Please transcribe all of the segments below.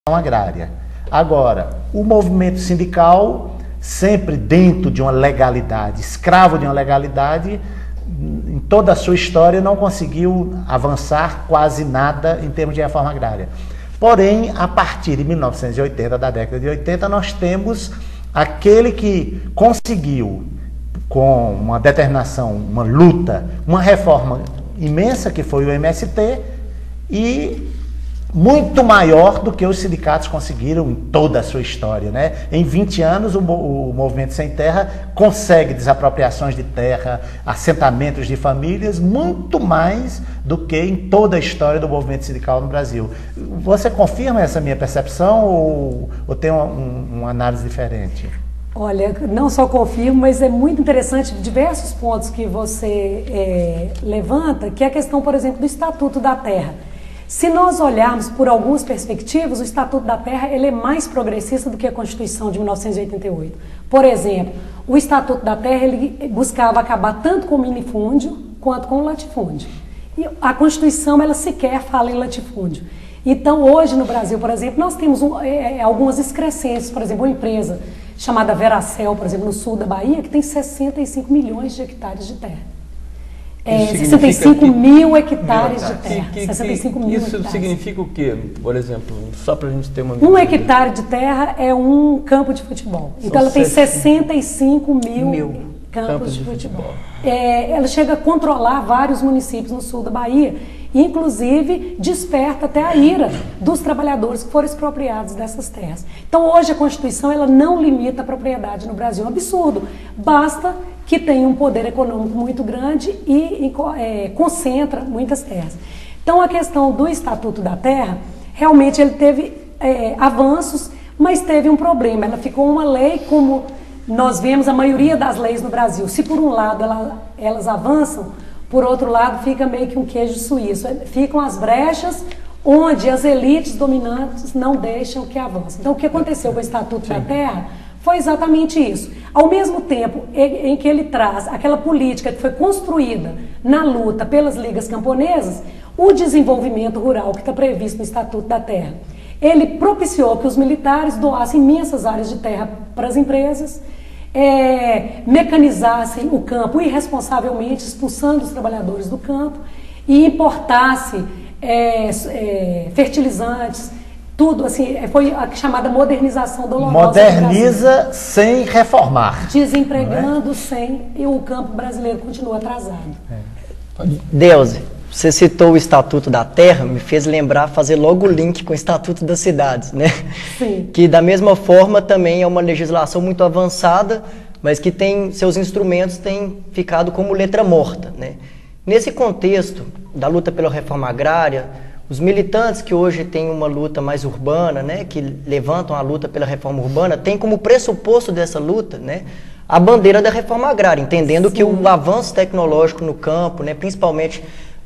agrária. Agora, o movimento sindical, sempre dentro de uma legalidade, escravo de uma legalidade, em toda a sua história não conseguiu avançar quase nada em termos de reforma agrária. Porém, a partir de 1980, da década de 80, nós temos aquele que conseguiu, com uma determinação, uma luta, uma reforma imensa, que foi o MST, e muito maior do que os sindicatos conseguiram em toda a sua história, né? Em 20 anos, o Movimento Sem Terra consegue desapropriações de terra, assentamentos de famílias, muito mais do que em toda a história do movimento sindical no Brasil. Você confirma essa minha percepção ou tem uma análise diferente? Olha, não só confirmo, mas é muito interessante diversos pontos que você levanta, que é a questão, por exemplo, do Estatuto da Terra. Se nós olharmos por algumas perspectivas, o Estatuto da Terra ele é mais progressista do que a Constituição de 1988. Por exemplo, o Estatuto da Terra ele buscava acabar tanto com o minifúndio quanto com o latifúndio. E a Constituição ela sequer fala em latifúndio. Então, hoje no Brasil, por exemplo, nós temos algumas excrescências. Por exemplo, uma empresa chamada Veracel, por exemplo, no sul da Bahia, que tem 65 milhões de hectares de terra. 65 mil hectares de terra. 65 mil isso hectares. Significa o quê? Por exemplo, só para a gente ter uma... Um hectare de terra é um campo de futebol. Então ela tem 65 mil campos de futebol. Ela chega a controlar vários municípios no sul da Bahia. Inclusive, desperta até a ira dos trabalhadores que foram expropriados dessas terras. Então, hoje a Constituição ela não limita a propriedade no Brasil. É um absurdo. Basta que tenha um poder econômico muito grande e concentra muitas terras. Então, a questão do Estatuto da Terra, realmente ele teve avanços, mas teve um problema. Ela ficou uma lei como nós vemos a maioria das leis no Brasil. Se por um lado elas avançam, por outro lado, fica meio que um queijo suíço. Ficam as brechas onde as elites dominantes não deixam que avance. Então, o que aconteceu com o Estatuto da Terra foi exatamente isso. Ao mesmo tempo em que ele traz aquela política que foi construída na luta pelas ligas camponesas, o desenvolvimento rural que está previsto no Estatuto da Terra, ele propiciou que os militares doassem imensas áreas de terra para as empresas, mecanizassem o campo irresponsavelmente, expulsando os trabalhadores do campo e importasse fertilizantes, tudo assim, foi a chamada modernização dolorosa. Moderniza sem reformar. Desempregando sem, e o campo brasileiro continua atrasado. Deuze, você citou o Estatuto da Terra, me fez lembrar, fazer logo o link com o Estatuto das Cidades, né? Sim. Que da mesma forma também é uma legislação muito avançada, mas que tem seus instrumentos têm ficado como letra morta, né? Nesse contexto da luta pela reforma agrária, os militantes que hoje têm uma luta mais urbana, né, que levantam a luta pela reforma urbana, têm como pressuposto dessa luta, né, a bandeira da reforma agrária, entendendo que o avanço tecnológico no campo, né, principalmente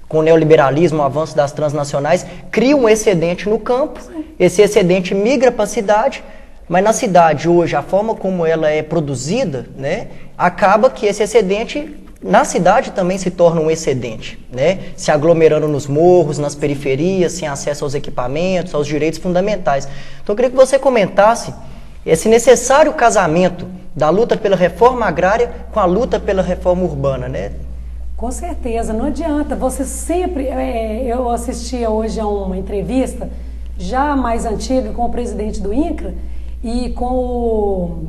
com o neoliberalismo, o avanço das transnacionais, cria um excedente no campo, esse excedente migra para a cidade, mas na cidade hoje, a forma como ela é produzida, né, acaba que esse excedente na cidade também se torna um excedente, né, se aglomerando nos morros, nas periferias, sem acesso aos equipamentos, aos direitos fundamentais. Então eu queria que você comentasse esse necessário casamento da luta pela reforma agrária com a luta pela reforma urbana, né? Com certeza, não adianta. Você sempre... eu assistia hoje a uma entrevista, já mais antiga, com o presidente do INCRA e com o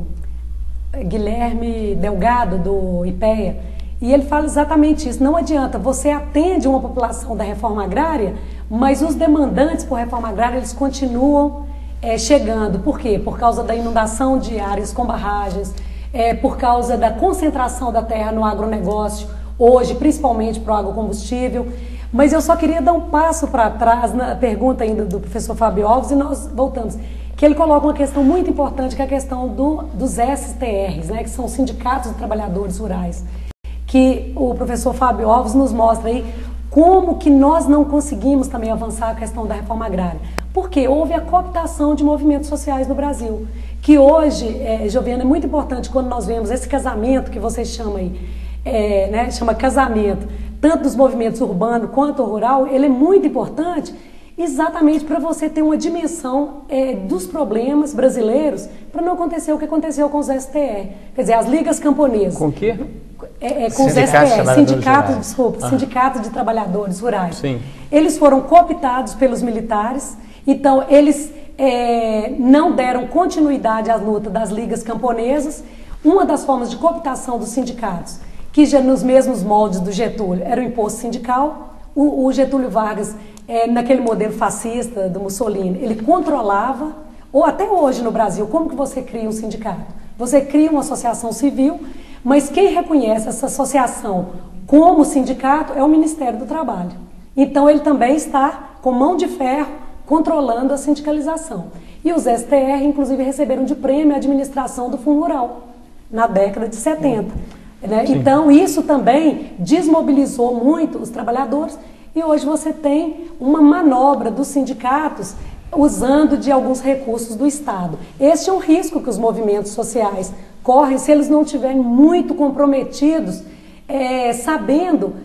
Guilherme Delgado, do IPEA, e ele fala exatamente isso. Não adianta, você atende uma população da reforma agrária, mas os demandantes por reforma agrária, eles continuam chegando. Por quê? Por causa da inundação de áreas com barragens, por causa da concentração da terra no agronegócio, hoje, principalmente para o agrocombustível. Mas eu só queria dar um passo para trás na pergunta ainda do professor Fábio Alves e nós voltamos. Que ele coloca uma questão muito importante, que é a questão dos STRs, né, que são os Sindicatos de Trabalhadores Rurais. Que o professor Fábio Alves nos mostra aí como que nós não conseguimos também avançar a questão da reforma agrária. Porque houve a cooptação de movimentos sociais no Brasil. Que hoje, Joviana, é muito importante quando nós vemos esse casamento que vocês chamam aí, né, chama casamento, tanto dos movimentos urbano quanto rural, ele é muito importante Exatamente para você ter uma dimensão dos problemas brasileiros, para não acontecer o que aconteceu com os STR. Quer dizer, as ligas camponesas. Com o quê? Com os STR, sindicatos de trabalhadores rurais. Sim. Eles foram cooptados pelos militares, então eles não deram continuidade à luta das ligas camponesas. Uma das formas de cooptação dos sindicatos, que já nos mesmos moldes do Getúlio, era o imposto sindical. O Getúlio Vargas, naquele modelo fascista do Mussolini, ele controlava, ou até hoje no Brasil, como que você cria um sindicato? Você cria uma associação civil, mas quem reconhece essa associação como sindicato é o Ministério do Trabalho. Então ele também está com mão de ferro controlando a sindicalização. E os STR, inclusive, receberam de prêmio a administração do Fundo Rural, na década de 70. Né? Então isso também desmobilizou muito os trabalhadores e hoje você tem uma manobra dos sindicatos usando de alguns recursos do Estado. Este é um risco que os movimentos sociais correm se eles não estiverem muito comprometidos, sabendo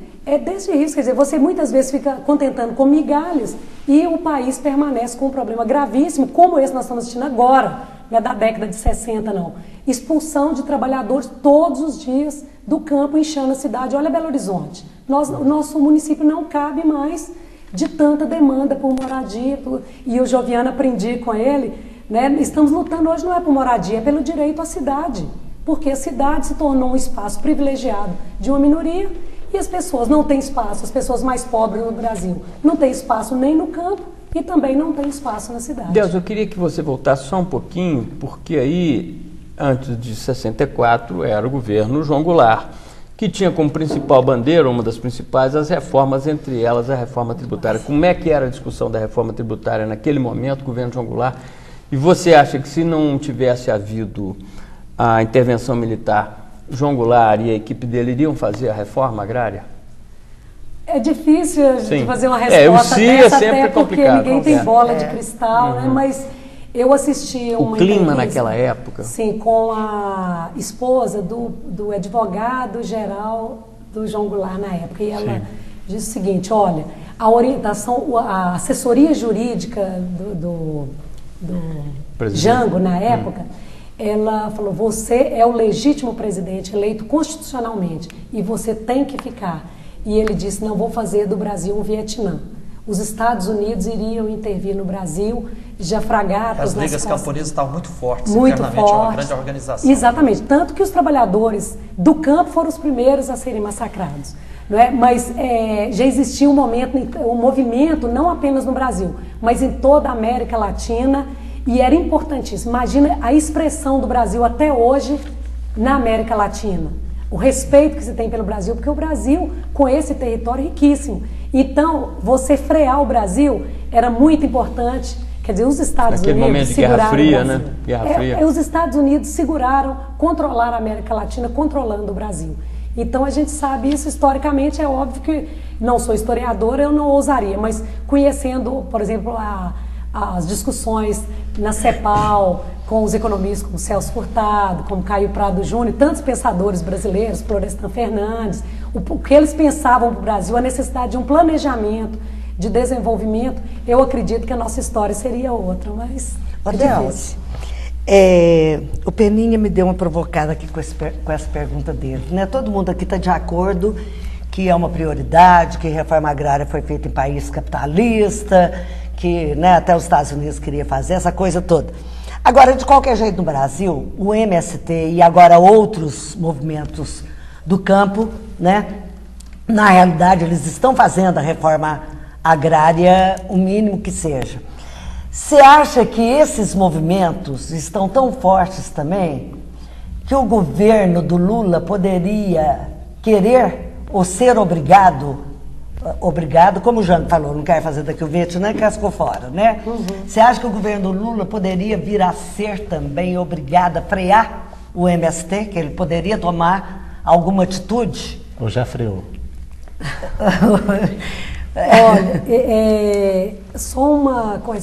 desse risco. Quer dizer, você muitas vezes fica contentando com migalhas e o país permanece com um problema gravíssimo, como esse nós estamos assistindo agora, não é da década de 60 não. Expulsão de trabalhadores todos os dias do campo, inchando a cidade. Olha Belo Horizonte, o nosso município não cabe mais de tanta demanda por moradia, e o Joviano, aprendi com ele, né? Estamos lutando hoje não é por moradia, é pelo direito à cidade, porque a cidade se tornou um espaço privilegiado de uma minoria e as pessoas não têm espaço, as pessoas mais pobres no Brasil não têm espaço nem no campo e também não tem espaço na cidade. Deus, eu queria que você voltasse só um pouquinho, porque aí, antes de 64, era o governo João Goulart, que tinha como principal bandeira, uma das principais, as reformas, entre elas a reforma tributária. Como é que era a discussão da reforma tributária naquele momento, governo João Goulart? E você acha que se não tivesse havido a intervenção militar, João Goulart e a equipe dele iriam fazer a reforma agrária? É difícil a gente fazer uma resposta dessa, até porque ninguém tem bola de cristal, né? Mas eu assisti uma entrevista... O clima naquela época? Sim, com a esposa do advogado-geral do João Goulart na época. E ela disse o seguinte, olha, a orientação, a assessoria jurídica do Jango na época, ela falou, você é o legítimo presidente eleito constitucionalmente e você tem que ficar. E ele disse, não vou fazer do Brasil um Vietnã. Os Estados Unidos iriam intervir no Brasil, já fragatas... As ligas camponesas estavam muito fortes, muito internamente, fortes. É uma grande organização. Exatamente, tanto que os trabalhadores do campo foram os primeiros a serem massacrados. Não é? Mas já existia um movimento, não apenas no Brasil, mas em toda a América Latina, e era importantíssimo. Imagina a expressão do Brasil até hoje na América Latina. O respeito que se tem pelo Brasil, porque o Brasil, com esse território riquíssimo. Então, você frear o Brasil era muito importante. Quer dizer, os Estados Unidos seguraram o Brasil. Né? Guerra Fria. Os Estados Unidos seguraram, controlaram a América Latina, controlando o Brasil. Então, a gente sabe isso historicamente. É óbvio que não sou historiadora, eu não ousaria, mas conhecendo, por exemplo, as discussões na CEPAL, com os economistas como Celso Furtado, como Caio Prado Júnior, tantos pensadores brasileiros, Florestan Fernandes, o que eles pensavam para o Brasil, a necessidade de um planejamento, de desenvolvimento, eu acredito que a nossa história seria outra, mas Deus, o Peninha me deu uma provocada aqui com essa pergunta dele, né? Todo mundo aqui está de acordo que é uma prioridade, que a reforma agrária foi feita em país capitalista, que, né, até os Estados Unidos queria fazer, essa coisa toda. Agora, de qualquer jeito, no Brasil, o MST e agora outros movimentos do campo, né, na realidade, eles estão fazendo a reforma agrária, o mínimo que seja. Você acha que esses movimentos estão tão fortes também que o governo do Lula poderia querer ou ser obrigado, como o Jango falou, não quer fazer daqui o Vietnã, cascou fora, né? Você acha que o governo do Lula poderia vir a ser também obrigado a frear o MST, que ele poderia tomar alguma atitude? Ou já freou? Olha, só uma coisa.